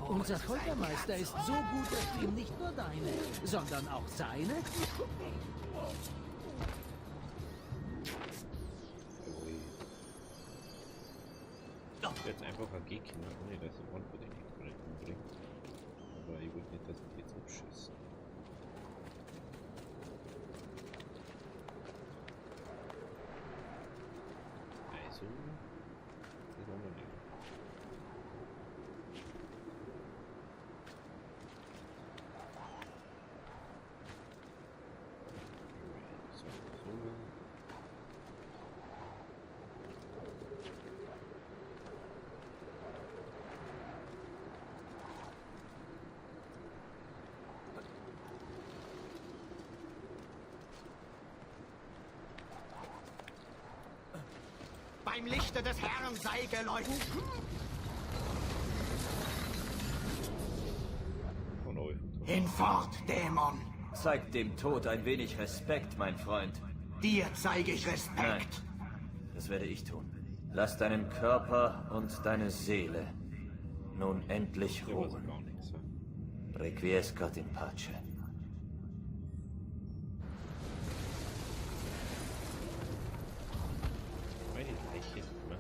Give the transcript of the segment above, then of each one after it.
Unser Foltermeister ist so gut, dass du ihm nicht nur deine, sondern auch seine... Jetzt einfach ein Gegner, ohne dass er Antwort in die Qualität umbringt. Aber ich will nicht, dass ich jetzt abschieße. Also, das wollen wir nicht. Beim Lichte des Herrn sei geläutet. Hinfort, Dämon. Zeig dem Tod ein wenig Respekt, mein Freund. Dir zeige ich Respekt. Nein, das werde ich tun. Lass deinen Körper und deine Seele nun endlich ruhen. Requiescat in pace. Meine Leiche, ne?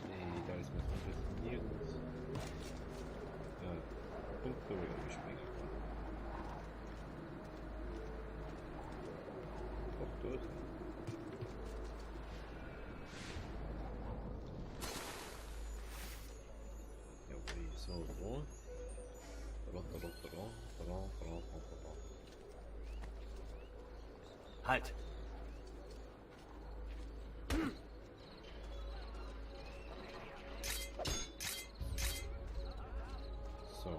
Nee, da ist mir komplett nirgends. Punkte oder gespielt. Doch, dort. Ja, okay, so, so. Halt! So.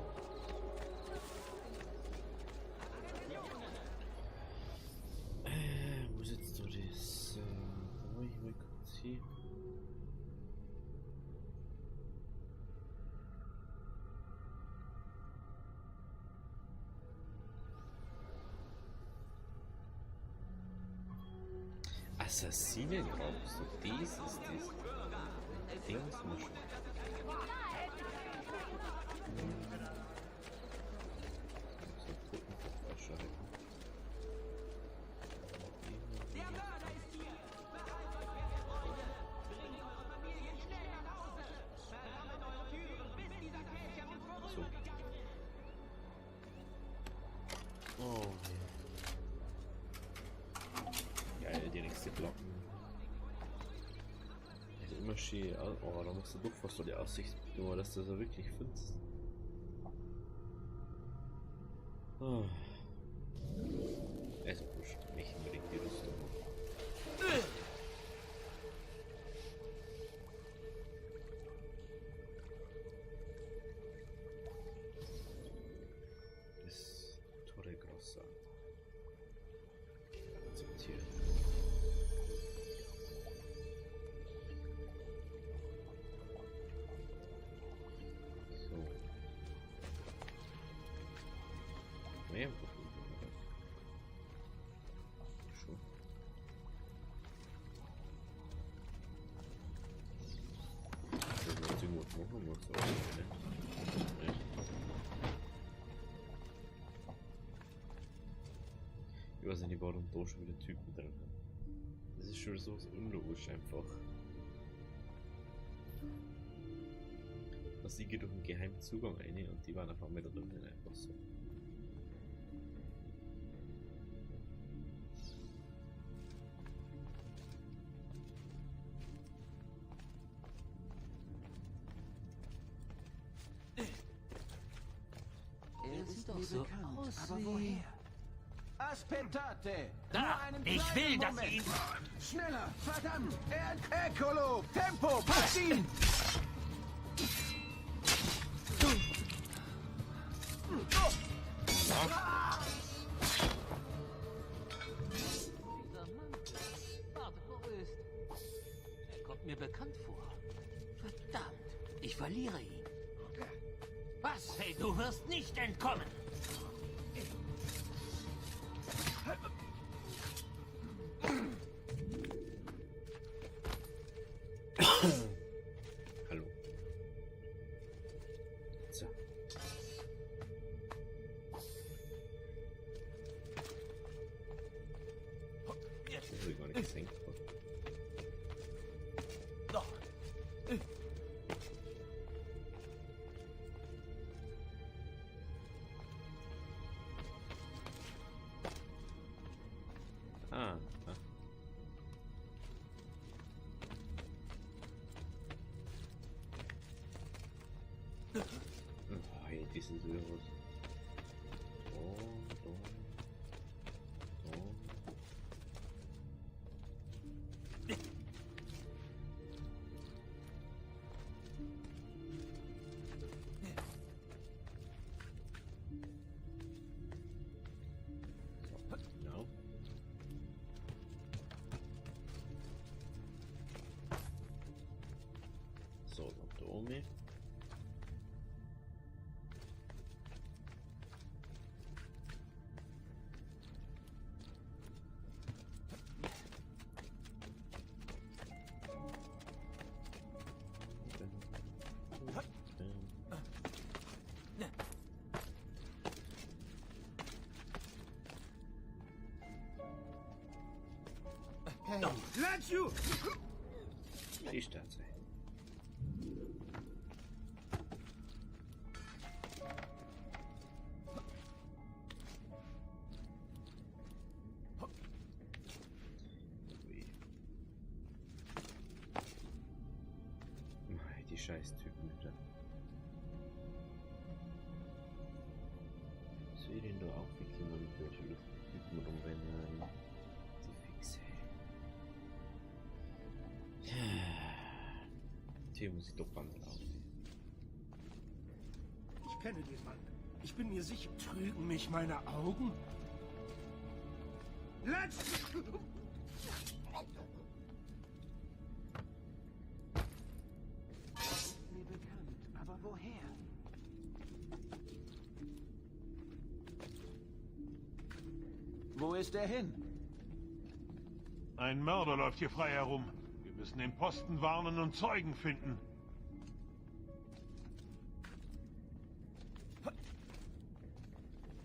Wo sitzt du das? Da ich mal kurz hier. Assassinenraum, so dies ist das. Dingsmuschel. So Puttenflasche halten. So. Oh. Geil, die nächste Glocken. Also immer schön. Oh, da musst du doch fast so die Aussicht, nur dass du so wirklich findest. Oh. Also, mich unbedingt die Rüstung. Das Torre Grossa. Akzeptiert. So. Mehr gefunden, oder? Schon. Das wird irgendwas machen, was auch nicht, ne? Ich weiß nicht, warum da schon wieder Typen drin haben. Das ist schon so unlogisch einfach. Dass ich gehe durch einen geheimen Zugang rein und die waren auf einmal da drinnen einfach so. Er sieht doch so aus, aber woher? Aspettate! Da! Ich will, dass ihr ihn... Schneller! Verdammt! Eccolo! Tempo! Pass ihn! Dieser Mann, warte, wo ist? Er kommt mir bekannt vor. Ciri. Was? Hey, du wirst nicht entkommen. Hallo. So. Das habe ich gar nicht gesenkt. Ah, ah. Oh, hey, dieses Virus. Oh, oh. Oh. No. So, noch da oben. Hey, Lachu! Die Staatsei. Die Scheiß-Typen wieder. Was will denn da aufwickeln und mit welcher Lufttypen rumrennen? Die Fixe. Hier muss ich doch wandern aussehen. Ich kenne den Mann. Ich bin mir sicher. Trügen mich meine Augen? Latsch! Mir bekannt, aber woher? Wo ist er hin? Ein Mörder läuft hier frei herum. Wir müssen den Posten warnen und Zeugen finden.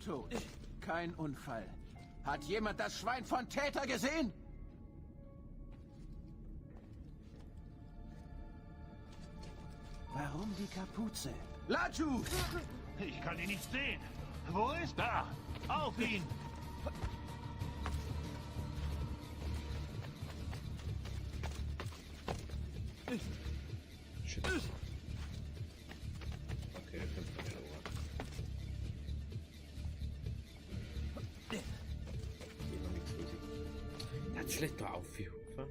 Tot. Kein Unfall. Hat jemand das Schwein von Täter gesehen? Warum die Kapuze? Lachu! Ich kann ihn nicht sehen. Wo ist er? Auf ihn! Shit. Okay, das kannst du mir erobern. Hier noch nichts Musik. Jetzt schlägt doch auf, wie Hufer.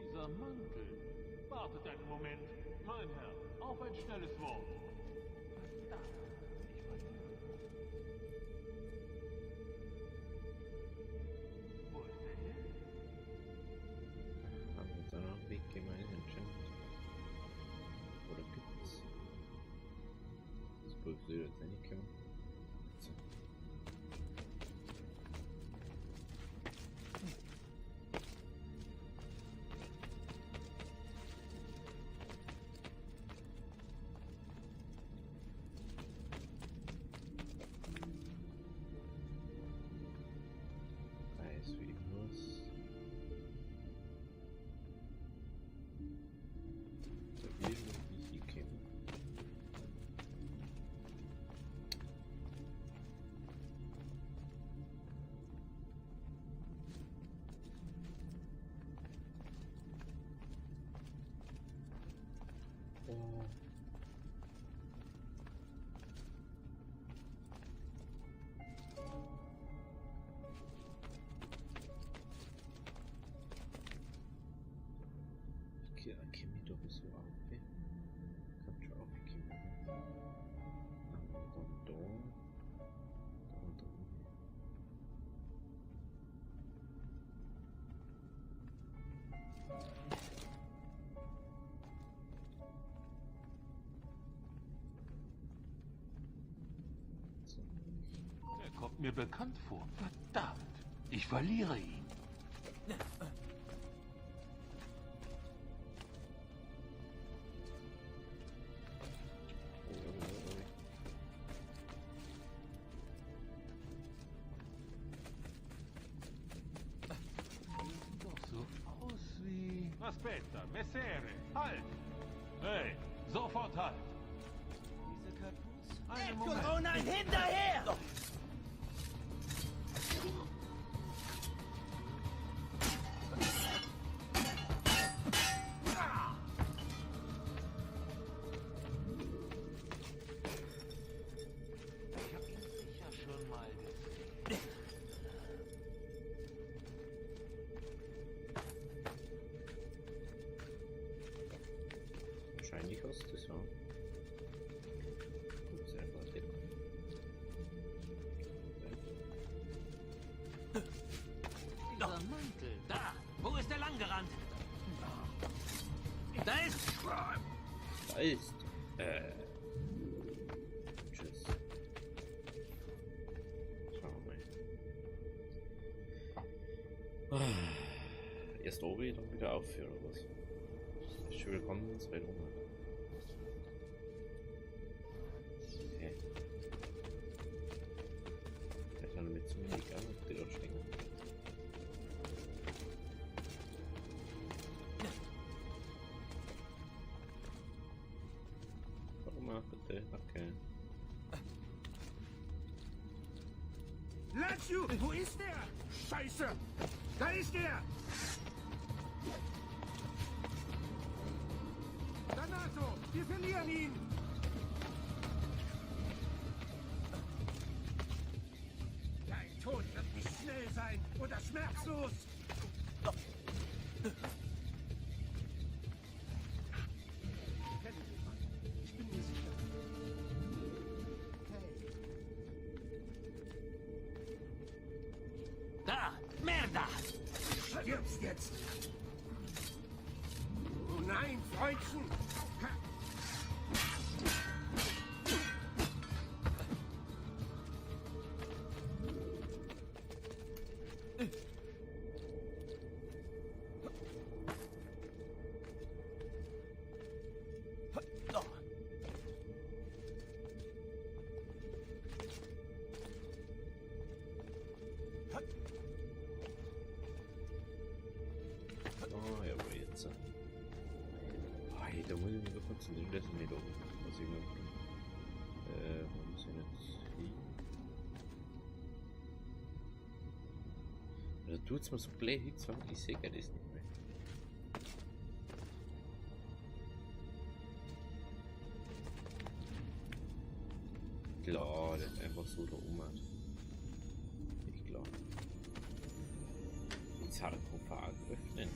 Dieser Mantel. Wartet einen Moment. Mein Herr, auf ein schnelles Wort. Wo ist er hin? Haben wir da noch einen Weg gemein anscheinend? Oder gibt's? Das Pulver jetzt nicht kommen. So. Weiß wie irgendwas. Da irgendwie hier käme. Oh. Okay, mir doch so auf, ne? Kommt schon aufgekommen, ne? Da. kommt mir bekannt vor. Verdammt, ich verliere ihn. Sieht doch so aus wie... Aspetta, Messere, halt! Hey, sofort halt! Diese Kapuze. Einen Moment. Corona hinterher! Ich hab ihn sicher schon mal gesehen. Wahrscheinlich hast du das, ja. Gut, sehr warte. Dieser Mantel. Da! Wo ist er lang gerannt? Da ist... Da ist. Tschüss. Schauen wir mal. Erst oben, dann wieder aufhören oder was? Ist schon wieder ganz weit runter. Okay. Der kann mit zum Weg an, die da stehen. Warum mal bitte? Okay. Lazio, wo ist der? Scheiße! Da ist er! Danato, wir verlieren ihn! Dein Tod wird nicht schnell sein oder schmerzlos! Ich kenne den Mann. Ich bin mir sicher. Hey. Da! Merda! Stirbst jetzt! Oh nein, Freundchen! Oh, jawohl, jetzt. Hey, da muss ich mich doch konzentrieren, dass ich nicht oben. Was ich noch. Wo muss ich jetzt hin? Da tut's mir so blöd hinzufahren, ich sehe das nicht mehr. Klar, das ist einfach so da oben. Nicht klar. Den Sarkophag öffnen.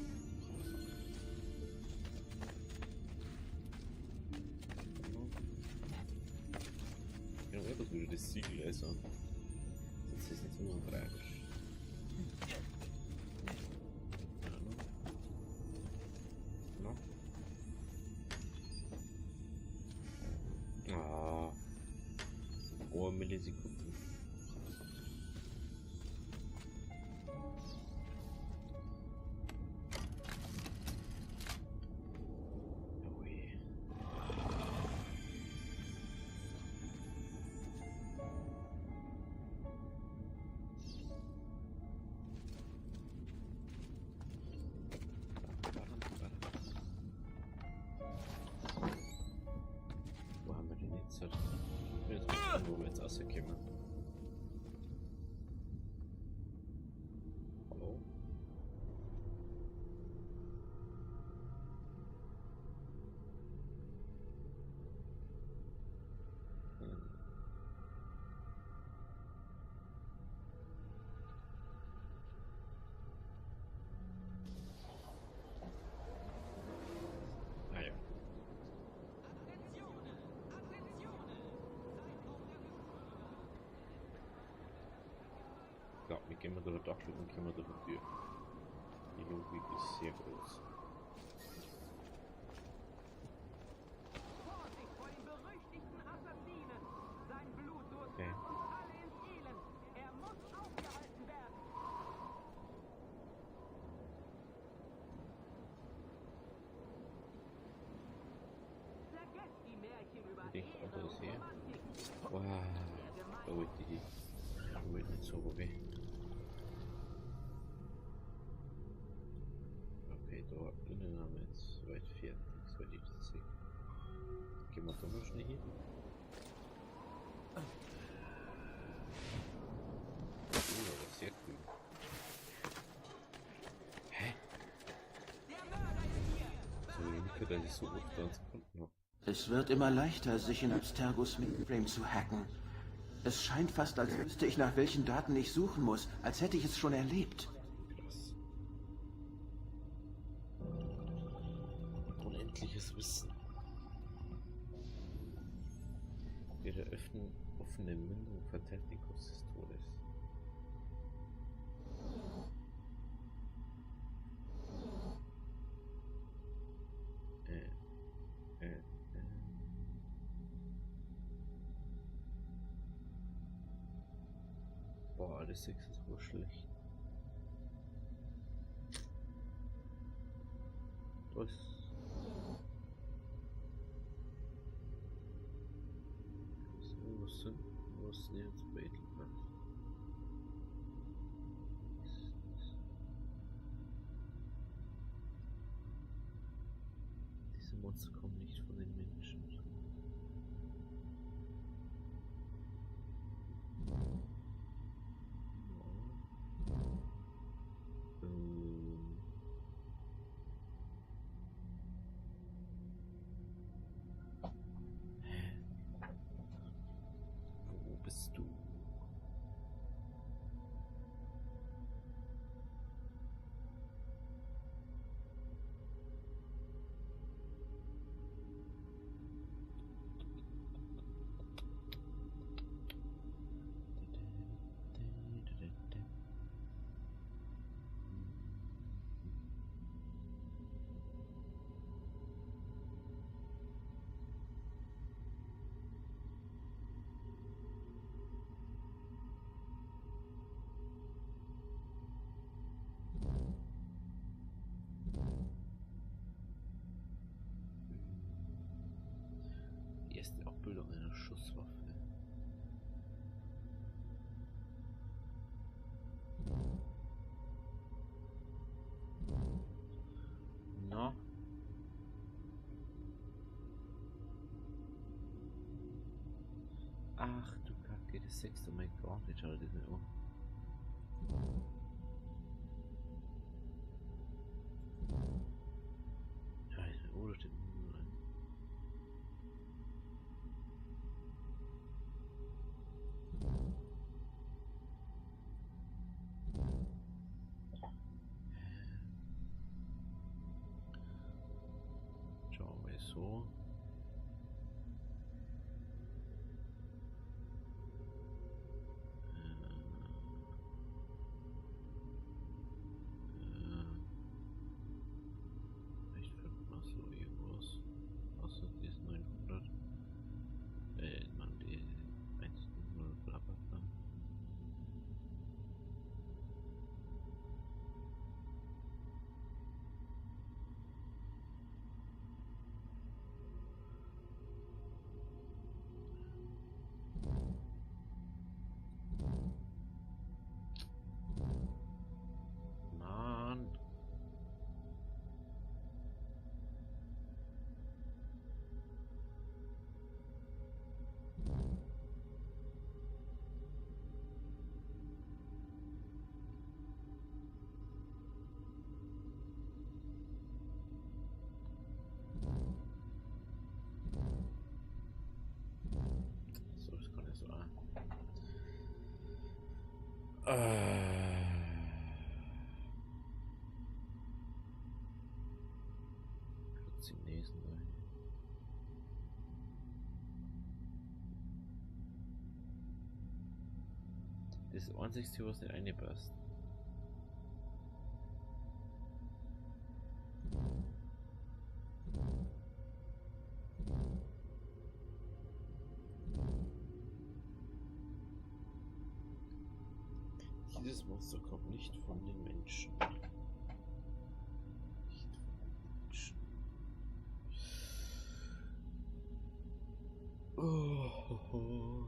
Ja, einfach wieder das Siegel, also. Das ist nicht so tragisch. No. Ah. Oh, Millisekunden. Ui. Wo haben wir den jetzt? Ich will jetzt mal schauen, wo wir jetzt rauskommen. Hallo? Ah ja. Ja, wir gehen mal durch den Dachschutt und kommen durch die Tür. Die Logik ist sehr groß. Vorsicht vor dem berüchtigten Assassinen! Sein Blutdurst Okay. führt uns alle ins Elend! Er Oh, die wird nicht so weh. Okay, da innen haben wir jetzt soweit fertig, soweit ich das sehe. Gehen wir da noch schnell hin. Oh, aber sehr cool. Hä? So wie nicht, dass ich so oft tanzen konnte noch. Es wird immer leichter, sich in Abstergos Mainframe zu hacken. Es scheint fast, als wüsste ich, nach welchen Daten ich suchen muss, als hätte ich es schon erlebt. Krass. Unendliches Wissen. Ihre offene Mündung verteilt den Kurs des Todes. Boah, alles 6 ist wohl schlecht. Was? Wo ist denn jetzt Battleplatz? Diese Monster kommen nicht von den Menschen. Wo bist du? Die erste Abbildung einer Schusswaffe. Na? Ach du Kacke, das 6. Oh mein Gott, jetzt schau dir das nicht an. Scheiße, oder steht nur rein. Schauen wir so. Vielleicht findet man so irgendwas. Außer diesen 900. Man die 1,0 bla bla bla. Mann. So, das kann ich so an. Kurz im nächsten rein. Das einzigste, was nicht reinpasst. Dieses Monster kommt nicht von den Menschen. Nicht von den Menschen. Oh, oh, oh.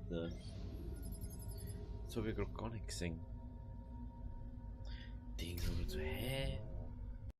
Alter. Das habe ich gerade gar nicht gesehen. Ding aber so, hä?